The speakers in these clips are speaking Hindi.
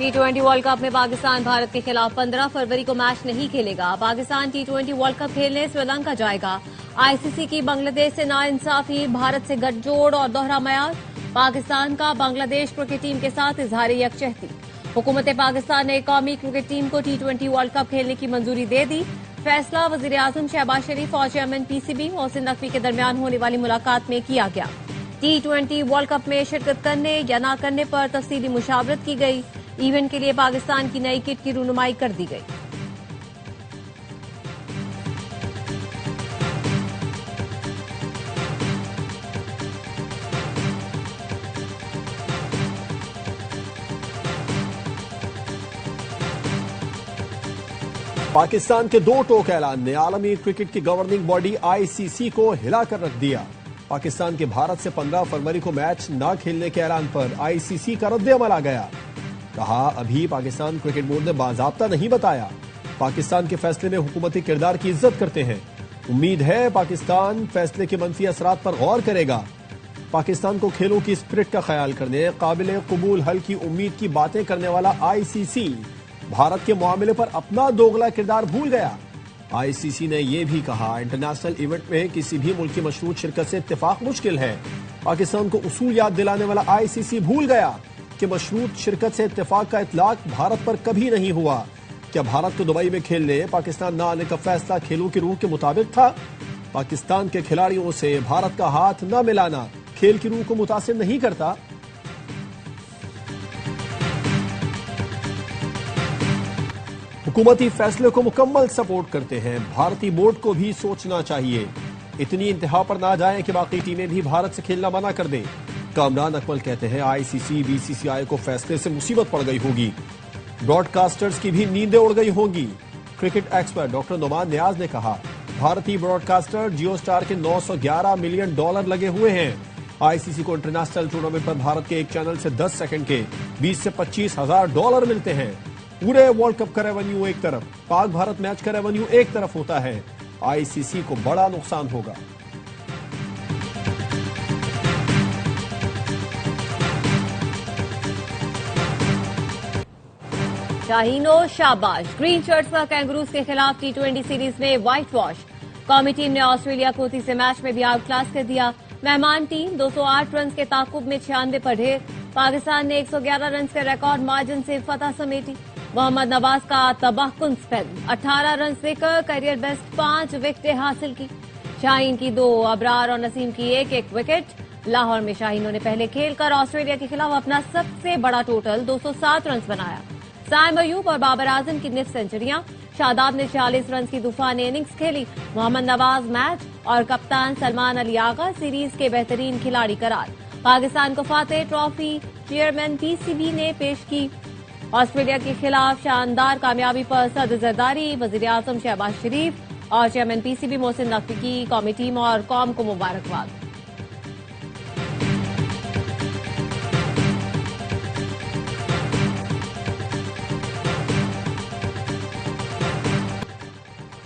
T20 वर्ल्ड कप में पाकिस्तान भारत के खिलाफ 15 फरवरी को मैच नहीं खेलेगा। पाकिस्तान T20 वर्ल्ड कप खेलने श्रीलंका जाएगा। आईसीसी की बांग्लादेश से नाइंसाफी, भारत से गठजोड़ और दोहरा मयार। पाकिस्तान का बांग्लादेश क्रिकेट टीम के साथ इजहार यकजहती। हुकूमत पाकिस्तान ने कौमी क्रिकेट टीम को T20 वर्ल्ड कप खेलने की मंजूरी दे दी। फैसला वजीर आजम शहबाज शरीफ और चेयरमैन पीसीबी मोहसिन नकवी के दरमियान होने वाली मुलाकात में किया गया। T20 वर्ल्ड कप में शिरकत करने या न करने पर तफसीली मुशावरत की गई। इवेंट के लिए पाकिस्तान की नई किट की रुनुमाई कर दी गई। पाकिस्तान के दो टोक ऐलान ने आलमी क्रिकेट की गवर्निंग बॉडी आईसीसी को हिलाकर रख दिया। पाकिस्तान के भारत से 15 फरवरी को मैच न खेलने के ऐलान पर आईसीसी का रद्द-ए-अमल आ गया। कहा, अभी पाकिस्तान क्रिकेट बोर्ड ने बाज़ाब्ता नहीं बताया। पाकिस्तान के फैसले में हुकूमती किरदार की इज्जत करते हैं। उम्मीद है पाकिस्तान फैसले के मनफी असरात पर गौर करेगा। पाकिस्तान को खेलों की स्पिरिट का ख्याल करने, काबिल कबूल हल की उम्मीद की बातें करने वाला आईसीसी भारत के मामले पर अपना दोगला किरदार भूल गया। आईसीसी ने यह भी कहा, इंटरनेशनल इवेंट में किसी भी मुल्क की मशरूत शिरकत से इत्तेफाक मुश्किल है। पाकिस्तान को उसूल याद दिलाने वाला आईसीसी भूल गया कि मशरूत शिरकत से इत्तेफाक का इतलाक भारत पर कभी नहीं हुआ। क्या भारत को दुबई में खेलने पाकिस्तान न आने का फैसला खेलों की रूह के मुताबिक था? पाकिस्तान के खिलाड़ियों से भारत का हाथ न मिलाना खेल की रूह को मुतासिर नहीं करता? हुकूमती फैसले को मुकम्मल सपोर्ट करते हैं। भारतीय बोर्ड को भी सोचना चाहिए। इतनी इंतहा पर ना जाए कि बाकी टीमें भी भारत से खेलना मना कर दें। कामरान अकमल कहते हैं, आईसीसी बीसीसीआई को फैसले से मुसीबत पड़ गई होगी। ब्रॉडकास्टर्स की भी नींदें उड़ गई होंगी। क्रिकेट एक्सपर्ट डॉक्टर नुमान नियाज ने कहा, भारतीय ब्रॉडकास्टर जियो स्टार के $911 मिलियन लगे हुए हैं। आईसीसी को इंटरनेशनल टूर्नामेंट पर भारत के एक चैनल से 10 सेकंड के 20 से 25 हजार डॉलर मिलते हैं। पूरे वर्ल्ड कप का रेवेन्यू एक तरफ, पाक भारत मैच का रेवेन्यू एक तरफ होता है। आईसीसी को बड़ा नुकसान होगा। शाहीनो शाबाश, ग्रीन शर्ट्स का कैंगरूज के खिलाफ T20 सीरीज में व्हाइट वॉश। कौमी टीम ने ऑस्ट्रेलिया को तीसरे मैच में भी आउट क्लास कर दिया। मेहमान टीम 208 रन के ताकुब में 96 पर ढेर। पाकिस्तान ने 111 रन के रिकॉर्ड मार्जिन से फतह समेटी। मोहम्मद नवाज का तबाहकुन स्पेल, 18 रन देकर करियर बेस्ट 5 विकेटें हासिल की। शाहीन की 2, अबरार और नसीम की एक एक विकेट। लाहौर में शाहीनों ने पहले खेलकर ऑस्ट्रेलिया के खिलाफ अपना सबसे बड़ा टोटल 207 रन बनाया। साइम अयूब और बाबर आजम की निफ सेंचुरियां। शादाब ने 40 रन की तूफानी इनिंग्स खेली। मोहम्मद नवाज मैच और कप्तान सलमान अली आगा सीरीज के बेहतरीन खिलाड़ी करार। पाकिस्तान को फातेह ट्रॉफी चेयरमैन पीसीबी ने पेश की। ऑस्ट्रेलिया के खिलाफ शानदार कामयाबी पर सदर जरदारी, वजीर आजम शहबाज शरीफ और चेयरमैन पीसीबी मोहसिन नकवी की कौमी टीम और कौम को मुबारकबाद।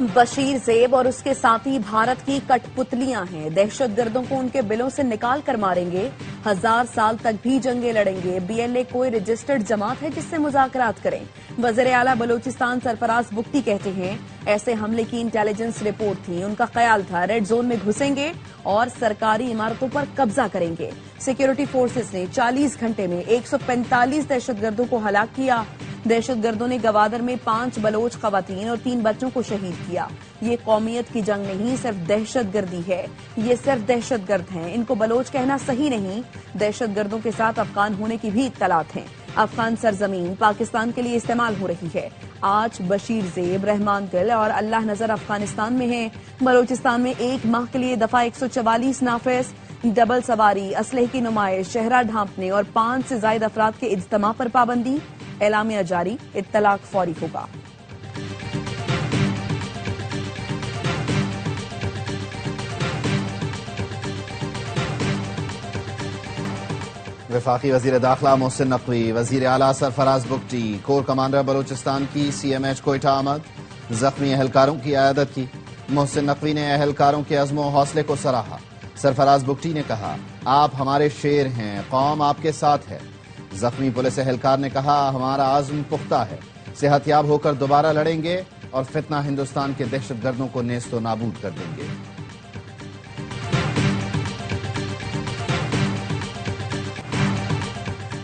बशीर ज़ेब और उसके साथी भारत की कठपुतलियां हैं। दहशतगर्दों को उनके बिलों से निकाल कर मारेंगे। 1000 साल तक भी जंगे लड़ेंगे। बीएलए कोई रजिस्टर्ड जमात है जिससे मुज़ाकरात करें? वज़ीर आला बलोचिस्तान सरफराज बुख्ती कहते हैं, ऐसे हमले की इंटेलिजेंस रिपोर्ट थी। उनका ख्याल था रेड जोन में घुसेंगे और सरकारी इमारतों पर कब्जा करेंगे। सिक्योरिटी फोर्सेस ने 40 घंटे में 145 दहशतगर्दों को हलाक किया। दहशतगर्दों ने गवादर में 5 बलोच खवातीन और 3 बच्चों को शहीद किया। ये कौमियत की जंग नहीं, सिर्फ दहशतगर्दी है। ये सिर्फ दहशतगर्द हैं, इनको बलोच कहना सही नहीं। दहशतगर्दों के साथ अफगान होने की भी इत्तलात हैं। अफगान सरजमीन पाकिस्तान के लिए इस्तेमाल हो रही है। आज बशीर ज़ेब, रहमान दिल और अल्लाह नजर अफगानिस्तान में हैं। बलोचिस्तान में 1 माह के लिए दफा 144 नाफिज। डबल सवारी, असलहे की नुमाइश, चेहरा ढांपने और 5 से ज्यादा अफराद के इज्तिमा पर पाबंदी। एलामिया जारी, इत्तलाक फौरी होगा। वफाकी वजीर दाखिला मोहसिन नकवी, वजीर आला सरफराज बुख्ती, कोर कमांडर बलोचिस्तान की CMH कोयटा आमद। जख्मी अहलकारों की अयादत की। मोहसिन नकवी ने अहलकारों के अज़्म हौसले को सराहा। सरफराज बुख्ती ने कहा, आप हमारे शेर हैं, कौम आपके साथ है। जख्मी पुलिस एहलकार ने कहा, हमारा आज़्म पुख्ता है, सेहतयाब होकर दोबारा लड़ेंगे और फितना हिंदुस्तान के दहशतगर्दों को नेस्तो नाबूद कर देंगे।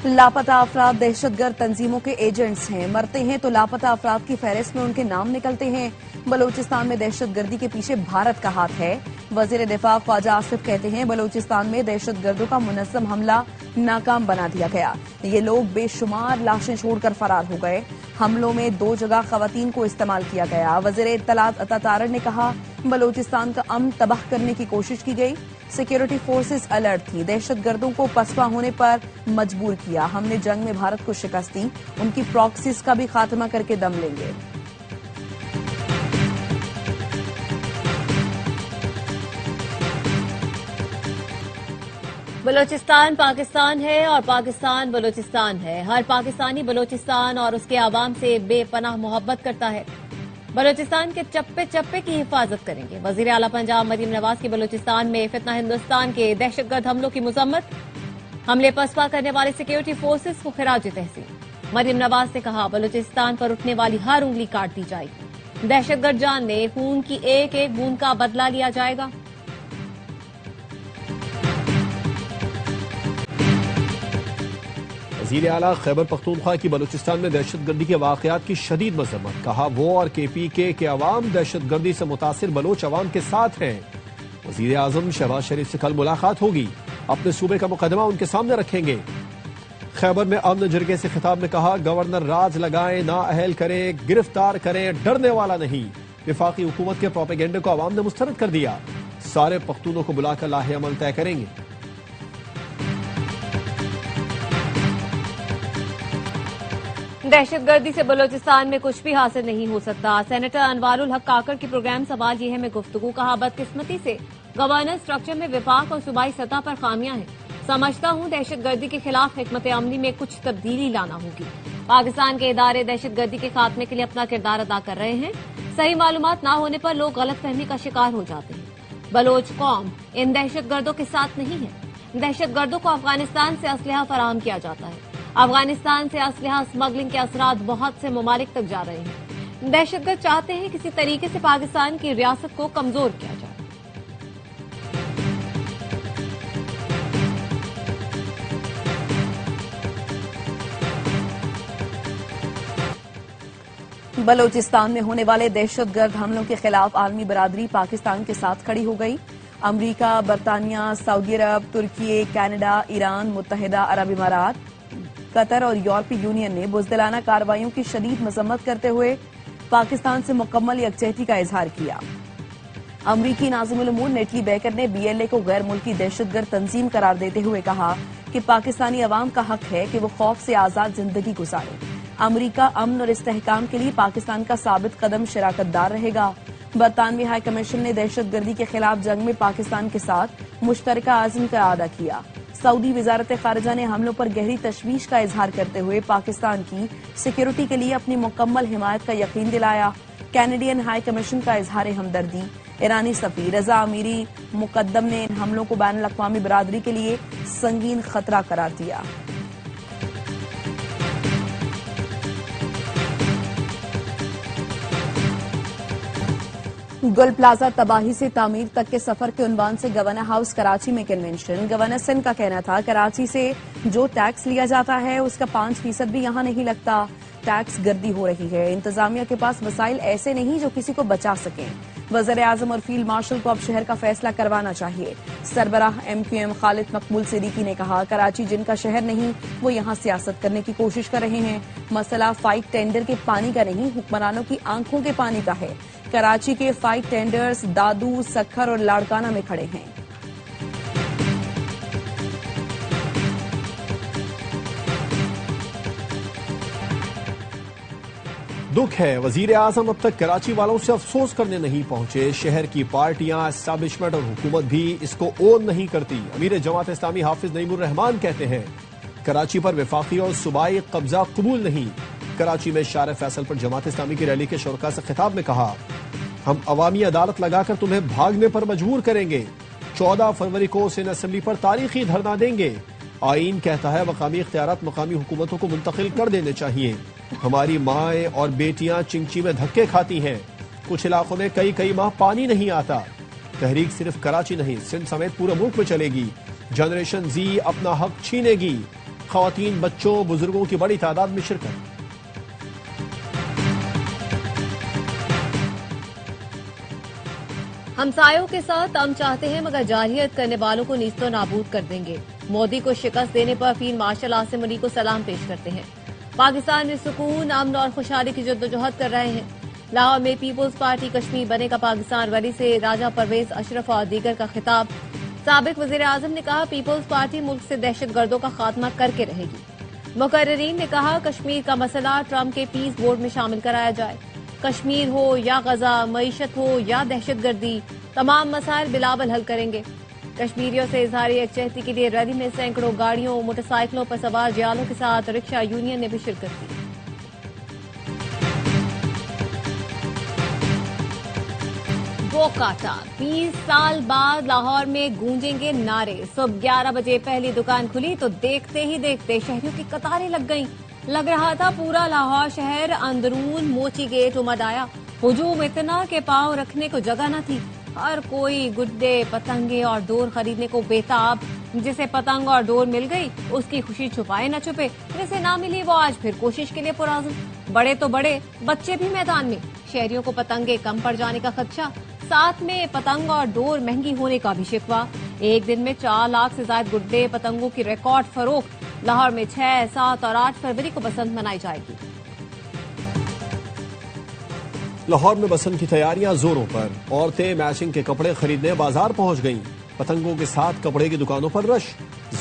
लापता अफराद दहशतगर्द तंजीमों के एजेंट्स हैं, मरते हैं तो लापता अफराद की फहरिस्त में उनके नाम निकलते हैं। बलूचिस्तान में दहशतगर्दी के पीछे भारत का हाथ है। वजीर दिफा ख्वाजा आसिफ कहते हैं, बलूचिस्तान में दहशतगर्दों का मुनज़्ज़म हमला नाकाम बना दिया गया। ये लोग बेशुमार लाशें छोड़कर फरार हो गए। हमलों में 2 जगह खवातीन को इस्तेमाल किया गया। वजीर इत्तलात अता तारड़ ने कहा, बलूचिस्तान का अमन तबाह करने की कोशिश की गई। सिक्योरिटी फोर्सेस अलर्ट थी, दहशतगर्दों को पसपा होने पर मजबूर किया। हमने जंग में भारत को शिकस्त दी, उनकी प्रॉक्सीज का भी खात्मा करके दम लेंगे। बलूचिस्तान पाकिस्तान है और पाकिस्तान बलूचिस्तान है। हर पाकिस्तानी बलूचिस्तान और उसके आवाम से बेपनाह मोहब्बत करता है। बलूचिस्तान के चप्पे चप्पे की हिफाजत करेंगे। वजीर आला पंजाब मरीम नवाज की बलूचिस्तान में फितना हिंदुस्तान के दहशतगर्द हमलों की मजम्मत, हमले पसपा करने वाले सिक्योरिटी फोर्सेस को खिराज तहसीन। मरीम नवाज ने कहा, बलूचिस्तान पर उठने वाली हर उंगली काट दी जाएगी। दहशतगर्द जानने खून की एक एक बूंद का बदला लिया जाएगा। वज़ीर आला खैबर पख्तूनख्वा की बलूचिस्तान में दहशतगर्दी के वाक़यात की शदीद मज़म्मत, कहा वो और KPK के अवाम दहशतगर्दी से मुतासिर बलोच अवाम के साथ हैं। वज़ीर आज़म शहबाज शरीफ से कल मुलाकात होगी, अपने सूबे का मुकदमा उनके सामने रखेंगे। खैबर में अमन जरगे से खिताब में कहा, गवर्नर राज लगाएं, ना अहल करें, गिरफ्तार करें, डरने वाला नहीं। विफाकी हुकूमत के प्रोपेगेंडे को अवाम ने मुस्तरद कर दिया। सारे पख्तूनों को बुलाकर लाहे अमल तय करेंगे। दहशतगर्दी से बलूचिस्तान में कुछ भी हासिल नहीं हो सकता। सेनेटर अनवारुल हक काकड़ की प्रोग्राम सवाल यह है में गुफ्तगू, कहा, बदकिस्मती से गवर्नेंस स्ट्रक्चर में विफाक और सूबाई सतह पर खामियां हैं। समझता हूं दहशतगर्दी के खिलाफ हिकमत अमली में कुछ तब्दीली लाना होगी। पाकिस्तान के इदारे दहशतगर्दी के खात्मे के लिए अपना किरदार अदा कर रहे हैं। सही मालूमात न होने पर लोग गलतफहमी का शिकार हो जाते हैं। बलोच कौम इन दहशतगर्दों के साथ नहीं है। दहशतगर्दों को अफगानिस्तान से असलहा फराहम किया जाता है। अफगानिस्तान से असलहा स्मगलिंग के असरात बहुत से ममालिक तक जा रहे हैं। दहशतगर्द चाहते हैं किसी तरीके से पाकिस्तान की रियासत को कमजोर किया जाए। बलूचिस्तान में होने वाले दहशतगर्द हमलों के खिलाफ आलमी बरादरी पाकिस्तान के साथ खड़ी हो गई। अमरीका, बरतानिया, सऊदी अरब, तुर्की, कनाडा, ईरान, मुत्तहिदा अरब इमारात, कतर और यूरोपीय यूनियन ने बुज़दिलाना कार्रवाइयों की शदीद मजम्मत करते हुए पाकिस्तान से मुकम्मल यकजहती का इजहार किया। अमरीकी नाज़िमुल उमूर नेटली बेकर ने BLA को गैर मुल्की दहशतगर्द तंजीम करार देते हुए कहा कि पाकिस्तानी अवाम का हक है कि वो खौफ से आजाद जिंदगी गुजारे। अमरीका अमन और इस्तेहकाम के लिए पाकिस्तान का साबित कदम शराकतदार रहेगा। बरतानवी हाई कमीशन ने दहशतगर्दी के खिलाफ जंग में पाकिस्तान के साथ मुश्तरका आज़म का अदा किया। सऊदी वजारत खारजा ने हमलों पर गहरी तशवीश का इजहार करते हुए पाकिस्तान की सिक्योरिटी के लिए अपनी मुकम्मल हिमायत का यकीन दिलाया। कैनेडियन हाई कमीशन का इजहार हमदर्दी। ईरानी सफीर रजा अमीरी मुकद्दम ने इन हमलों को बैनुल अक़वामी बरादरी के लिए संगीन खतरा करार दिया। गुल प्लाजा तबाही से तामीर तक के सफर के उन्वान से गवर्नर हाउस कराची में कन्वेंशन। गवर्नर सिंध का कहना था, कराची से जो टैक्स लिया जाता है उसका 5% भी यहाँ नहीं लगता। टैक्स गर्दी हो रही है। इंतजामिया के पास वसाइल ऐसे नहीं जो किसी को बचा सकें। वज़ीर आज़म और फील्ड मार्शल को अब शहर का फैसला करवाना चाहिए। सरबराह MQM खालिद मकबूल सिद्दीकी ने कहा, कराची जिनका शहर नहीं वो यहाँ सियासत करने की कोशिश कर रहे हैं। मसला फाइट टेंडर के पानी का नहीं, हुक्मरानों की आंखों के पानी का है। कराची के फाइट टेंडर्स दादू, सखर और लाड़काना में खड़े हैं। दुख है, वजीर आजम अब तक कराची वालों से अफसोस करने नहीं पहुंचे। शहर की पार्टियां, एस्टैब्लिशमेंट और हुकूमत भी इसको ओन नहीं करती। अमीर जमात इस्लामी हाफिज नईमुर रहमान कहते हैं, कराची पर वफाकी और सूबाई कब्जा कबूल नहीं। कराची में शार फैसल पर जमात इस्लामी की रैली के शुरका से खिताब में कहा, हम अवामी अदालत लगाकर तुम्हें भागने पर मजबूर करेंगे। 14 फरवरी को सिंध असेंबली पर तारीखी धरना देंगे। आईन कहता है मकामी इख्तियारात मकामी हुकूमतों को मुंतकिल कर देने चाहिए। हमारी माएँ और बेटियां चिंची में धक्के खाती हैं। कुछ इलाकों में कई कई माह पानी नहीं आता। तहरीक सिर्फ कराची नहीं, सिंध समेत पूरे मुल्क में चलेगी। जनरेशन जी अपना हक छीनेगी। खवातीन, बच्चों, बुजुर्गों की बड़ी तादाद में शिरकत। हमसायों के साथ हम चाहते हैं मगर जारहियत करने वालों को नीस्तो नाबूद कर देंगे। मोदी को शिकस्त देने पर फील्ड मार्शल आसिम अली को सलाम पेश करते हैं। पाकिस्तान में सुकून, अमन और खुशहाली की जद्दोजहद कर रहे हैं। लाहौर में पीपुल्स पार्टी कश्मीर बनेगा पाकिस्तान वली से राजा परवेज अशरफ और दीगर का खिताब। साबिक वजीर आजम ने कहा पीपुल्स पार्टी मुल्क से दहशतगर्दों का खात्मा करके रहेगी। मुकर्ररीन ने कहा कश्मीर का मसला ट्रंप के पीस बोर्ड में शामिल कराया जाए। कश्मीर हो या गजा, मईशत हो या दहशतगर्दी, तमाम मसाइल बिलावल हल करेंगे। कश्मीरियों से इजहारी यकजहती के लिए रैली में सैकड़ों गाड़ियों, मोटरसाइकिलों पर सवार जियालों के साथ रिक्शा यूनियन ने भी शिरकत की। बोकाटा 20 साल बाद लाहौर में गूंजेंगे नारे। सुबह 11 बजे पहली दुकान खुली तो देखते ही देखते शहरियों की कतारें लग गईं। लग रहा था पूरा लाहौर शहर अंदरून मोची गेट उमड़ आया। हुजूम इतना के पांव रखने को जगह न थी। हर कोई गुड्डे, पतंगे और डोर खरीदने को बेताब। जिसे पतंग और डोर मिल गई उसकी खुशी छुपाए न छुपे, जिसे ना मिली वो आज फिर कोशिश के लिए पुराज़म। बड़े तो बड़े, बच्चे भी मैदान में। शहरियों को पतंगे कम पड़ जाने का खदशा, साथ में पतंग और डोर महंगी होने का भी शिकवा। एक दिन में 4 लाख से ज्यादा गुड्डे पतंगों की रिकॉर्ड फरोख्त। लाहौर में 6, 7 और 8 फरवरी को बसंत मनाई जाएगी। लाहौर में बसंत की तैयारियां जोरों पर। औरतें मैचिंग के कपड़े खरीदने बाजार पहुंच गईं। पतंगों के साथ कपड़े की दुकानों पर रश।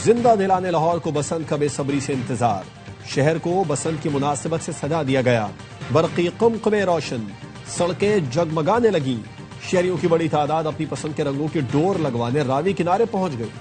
जिंदा दिलाने लाहौर को बसंत का बेसब्री से इंतजार। शहर को बसंत की मुनासिबत से सजा दिया गया। बरकी कुमकुमे रोशन, सड़कें जगमगाने लगीं। शहरियों की बड़ी तादाद अपनी पसंद के रंगों की डोर लगवाने रावी किनारे पहुंच गई।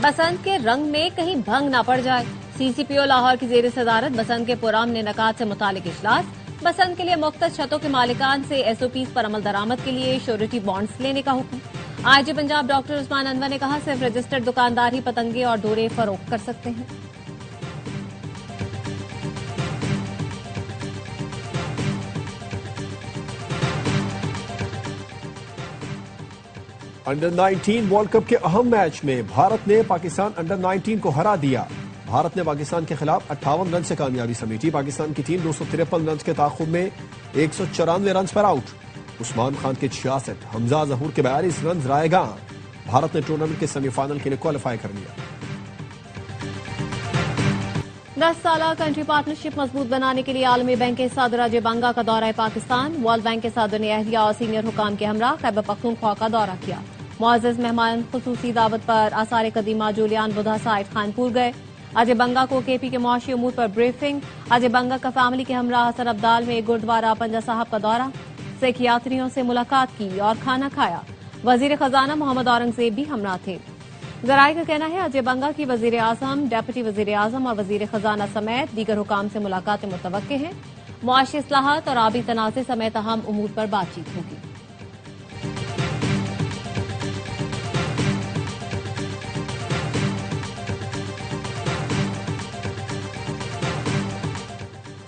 बसंत के रंग में कहीं भंग न पड़ जाए। सीसीपीओ लाहौर की जेर सदारत बसंत के पुराम ने नकात से मुतालिक इजलास। बसंत के लिए मुख्तलिफ छतों के मालिकान से एसओपीज पर अमल दरामद के लिए श्योरिटी बॉन्ड्स लेने का हुक्म। आईजी पंजाब डॉक्टर उस्मान अनवर ने कहा सिर्फ रजिस्टर्ड दुकानदार ही पतंगे और डोरे फरोख्त कर सकते हैं। अंडर 19 वर्ल्ड कप के अहम मैच में भारत ने पाकिस्तान अंडर 19 को हरा दिया। भारत ने पाकिस्तान के खिलाफ 58 रन से कामयाबी समेटी। पाकिस्तान की टीम 253 रन के ताकुब में 194 रन पर आउट। उस्मान खान के 66, हमजा जहूर के 42 रन रायगा। भारत ने टूर्नामेंट के सेमीफाइनल के लिए क्वालिफाई कर लिया। 10 साल कंट्री पार्टनरशिप मजबूत बनाने के लिए आलमी बैंक के सदर अजय बंगा का दौरा पाकिस्तान। वर्ल्ड बैंक के सदर ने अहलिया और सीनियर हुकाम के हमरा खैबर पख्तूनख्वा का दौरा किया। मुअज़्ज़ज़ मेहमान खुसूसी दावत पर आसार कदीमा जूलियान बुधा साइड खानपुर गए। अजय बंगा को केपी के मुआशी उमूर पर ब्रीफिंग। अजय बंगा का फैमिली के हमरा हसन अब्दाल में गुरुद्वारा पंजा साहब का दौरा। सिख यात्रियों से मुलाकात की और खाना खाया। वजीर खजाना मोहम्मद औरंगजेब भी हमरा थे। जराये का कहना है अजय बंगा की वजीर आजम, डेप्यूटी वजीर आजम और वजीर खजाना समेत दीगर हुकाम से मुलाकातें मुतवक्के हैं। मुआशी इस्लाहात और आबी तनाज़े समेत अहम उमूर पर बातचीत होगी।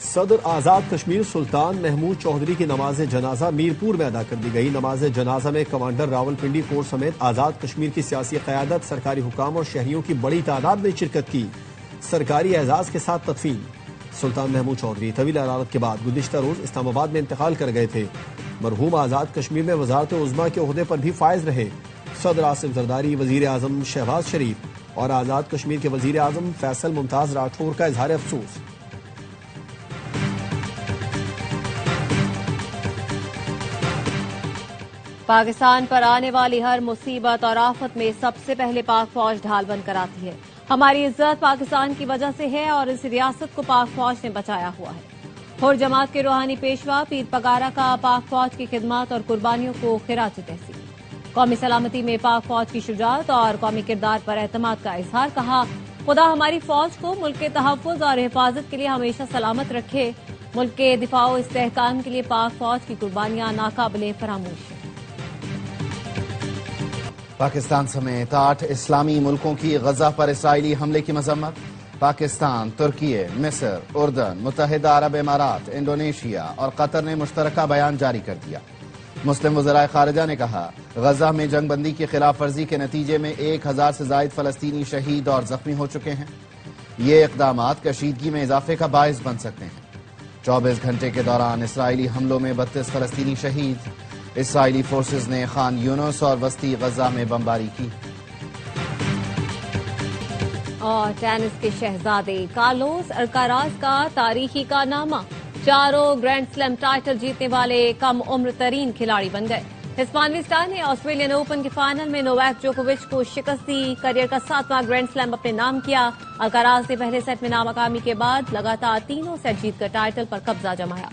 सदर आजाद कश्मीर सुल्तान महमूद चौधरी की नमाज जनाजा मीरपुर में अदा कर दी गई। नमाज जनाजा में कमांडर रावलपिंडी कोर समेत आजाद कश्मीर की सियासी क़यादत, सरकारी हुकाम और शहरियों की बड़ी तादाद ने शिरकत की। सरकारी एजाज के साथ तदफीन। सुल्तान महमूद चौधरी तवील अदालत के बाद गुज़िश्ता रोज इस्लामाबाद में इंतकाल कर गए थे। मरहूम आजाद कश्मीर में वजारत उज़्मा के ओहदे पर भी फायज रहे। सदर आसिफ जरदारी, वजीर आजम शहबाज शरीफ और आजाद कश्मीर के वजीर आजम फैसल मुमताज राठौर का इजहार अफसोस। पाकिस्तान पर आने वाली हर मुसीबत और आफत में सबसे पहले पाक फौज ढाल बन कर आती है। हमारी इज्जत पाकिस्तान की वजह से है और इस रियासत को पाक फौज ने बचाया हुआ है। हुर जमात के रूहानी पेशवा पीर पगारा का पाक फौज की खिदमत और कुर्बानियों को खिराज तहसीन। कौमी सलामती में पाक फौज की शुजाअत और कौमी किरदार पर एतमाद का इजहार। कहा खुदा हमारी फौज को मुल्क के तहफ़्फ़ुज़ और हिफाजत के लिए हमेशा सलामत रखे। मुल्क के दिफा और इस्तेहकाम के लिए पाक फौज की कुर्बानियां नाकाबिले फरामोश हैं। पाकिस्तान समेत 8 इस्लामी मुल्कों की गजा पर इसराइली हमले की मजम्मत। पाकिस्तान, तुर्की, मिस्र, उर्दन, मुत्तहिदा अरब इमारात, इंडोनेशिया और कतर ने मुश्तरका बयान जारी कर दिया। मुस्लिम वज़राए खारिजा ने कहा, गजा में जंगबंदी की खिलाफ वर्जी के नतीजे में 1000 से जायद फलस्तीनी शहीद और जख्मी हो चुके हैं। ये इकदामात कशीदगी में इजाफे का बायस बन सकते हैं। 24 घंटे के दौरान इसराइली हमलों में 32 फलस्तीनी शहीद। इसराइली फोर्सेज ने खान यूनुस और वस्ती गजा में बमबारी की। और टेनिस के शहजादे कार्लोस अल्काराज का तारीखी कारनामा, चारों ग्रैंड स्लैम टाइटल जीतने वाले कम उम्र तरीन खिलाड़ी बन गए। हिस्पानवी स्टार ने ऑस्ट्रेलियन ओपन के फाइनल में नोवाक जोकोविच को शिकस्त दी। करियर का 7वां ग्रैंड स्लैम अपने नाम किया। अल्काराज ने पहले सेट में नाकामी के बाद लगातार तीनों सेट जीतकर टाइटल पर कब्जा जमाया।